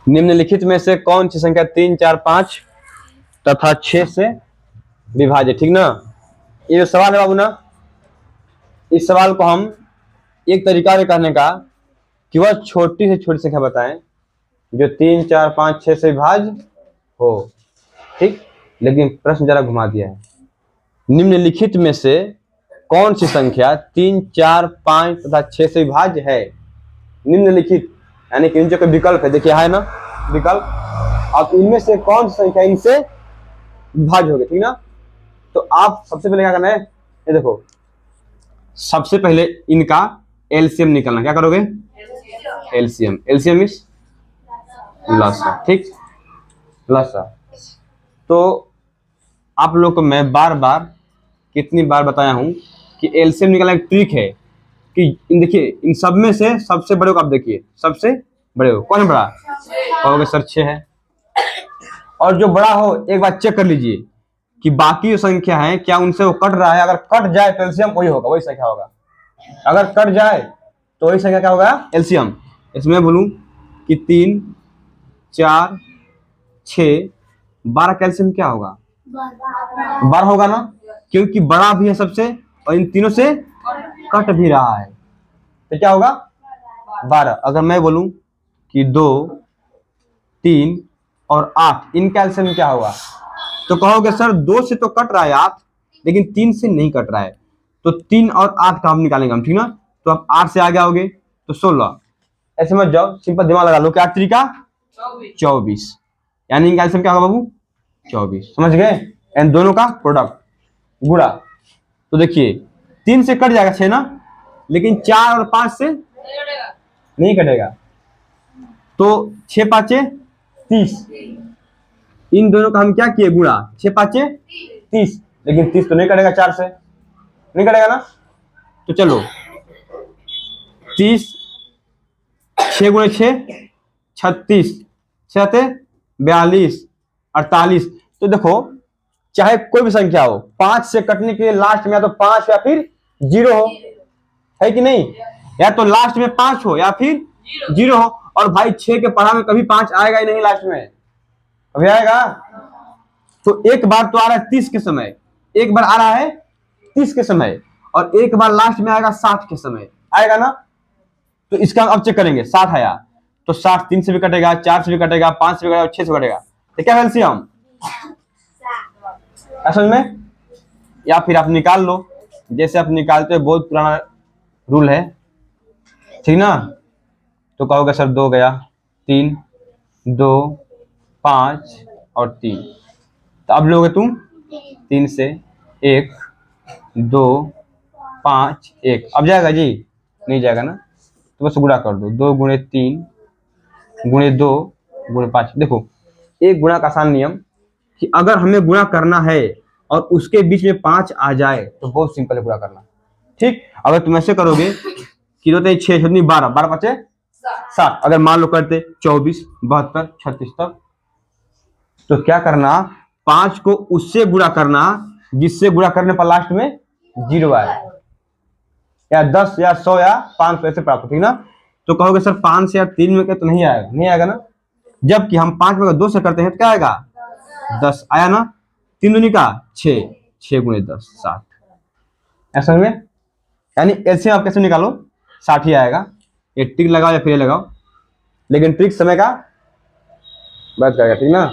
निम्नलिखित में से कौन सी संख्या 3, 4, 5 तथा 6 से विभाज्य, ठीक ना। ये जो सवाल है बाबू ना, इस सवाल को हम एक तरीका है कहने का कि वह छोटी से छोटी संख्या बताएं जो 3, 4, 5, 6 से विभाज्य हो, ठीक। लेकिन प्रश्न जरा घुमा दिया है। निम्नलिखित में से कौन सी संख्या 3, 4, 5 तथा 6 से विभाज्य है। निम्नलिखित यानी कि इनसे कोई विकल्प है, देखिए है ना विकल्प। अब इनमें से कौन सी संख्या इनसे विभाज्य होगी, ठीक ना। तो आप सबसे पहले क्या करना है, ये देखो, सबसे पहले इनका एलसीएम निकालना। क्या करोगे, एलसीएम। एलसीएम इज लसा, ठीक, लसा। तो आप लोग को मैं बार बार कितनी बार बताया हूं कि एलसीएम निकालना एक ट्रिक है कि देखिए इन सब में से सबसे बड़े को आप देखिए, सबसे बड़े हो कौन है बड़ा, कहोगे सर 6 है। और जो बड़ा हो एक बार चेक कर लीजिए कि बाकी जो संख्या है क्या उनसे वो कट रहा है। अगर कट जाए तो एलसीएम वही होगा, वही संख्या होगा। अगर कट जाए तो वही संख्या क्या होगा, एलसीएम। इसमें बोलूं कि 3, 4, 6, 12 का एलसीएम क्या होगा, 12 होगा ना, क्योंकि बड़ा भी है सबसे और इन तीनों से कट भी रहा है, तो क्या होगा 12। अगर मैं बोलूं कि 2, 3 और 8 इनका एलसीएम क्या होगा, तो कहोगे सर 2 से तो कट रहा है 8, लेकिन 3 से नहीं कट रहा है, तो 3 और 8 का हम निकालेंगे हम, ठीक ना। तो आप 8 से आगे आओगे तो 16, ऐसे मत जाओ, सिंपल दिमाग लगा लो कि 8 3 का 24, यानी इनका एलसीएम क्या होगा बाबू 24, समझ गए। एंड दोनों का प्रोडक्ट गुणा, तो देखिए 3 से कट जाएगा 6 ना, लेकिन 4 और 5 से नहीं कटेगा, तो 6 5 30, इन दोनों का हम क्या किए गुणा, 6 5 30, लेकिन 30 तो नहीं कटेगा, 4 से नहीं कटेगा ना। तो चलो 30, 6 गुणे 6 36, 6 42, 48। तो देखो चाहे कोई भी संख्या हो, 5 से कटने के लिए लास्ट में या तो 5 या फिर 0 हो, है कि नहीं, या तो लास्ट में 5 हो या फिर 0 हो। और भाई 6 के पढ़ा में कभी 5 आएगा ही नहीं लास्ट में, कभी आएगा। तो एक बार तो आ रहा है 30 के समय, एक बार आ रहा है 30 के समय, और एक बार लास्ट में आएगा 60 के समय, आएगा ना। तो इसका अब चेक करेंगे, 60 आया तो 60 3 से भी कटेगा, 4 से भी कटेगा, 5 से भी कटेगा, 6 से कटेगा, तो क्या एलसीएम असल में। या फिर आप निकाल लो, जैसे आप निकालते हो, बहुत पुराना रूल है, ठीक ना। तो कहोगे सर 2 गया, 3, 2, 5 और 3, तो अब लोगे तुम 3 से 1, 2, 5, 1, अब जाएगा जी, नहीं जाएगा ना, तो बस गुणा कर दो, 2 गुणे 3 गुणे 2 गुणे 5। देखो एक गुणा का आसान नियम कि अगर हमें गुणा करना है और उसके बीच में 5 आ जाए तो बहुत सिंपल है गुणा करना, ठीक। अगर तुम ऐसे करोगे कि 2 3 6 12 12 5 60, अगर मान लो करते 24 72 36 तक, तो क्या करना, 5 को उससे गुणा करना जिससे गुणा करने पर लास्ट में 0 आए, या 10 या 100 या 500 ऐसे प्राप्त हो, ठीक ना। तो कहोगे सर 5 से या 3 में तो नहीं आएगा, नहीं आएगा ना, जबकि हम 5 में 2 से करते हैं तो क्या आएगा 10 आया ना, 3 दूनी का 6, 6 गुणे 10 60, ऐसा में। यानी एलसीएम आप कैसे निकालो, 60 ही आएगा। ये ट्रिक लगाओ या फिर लगाओ, लेकिन ट्रिक समय का बच जाएगा, ठीक ना।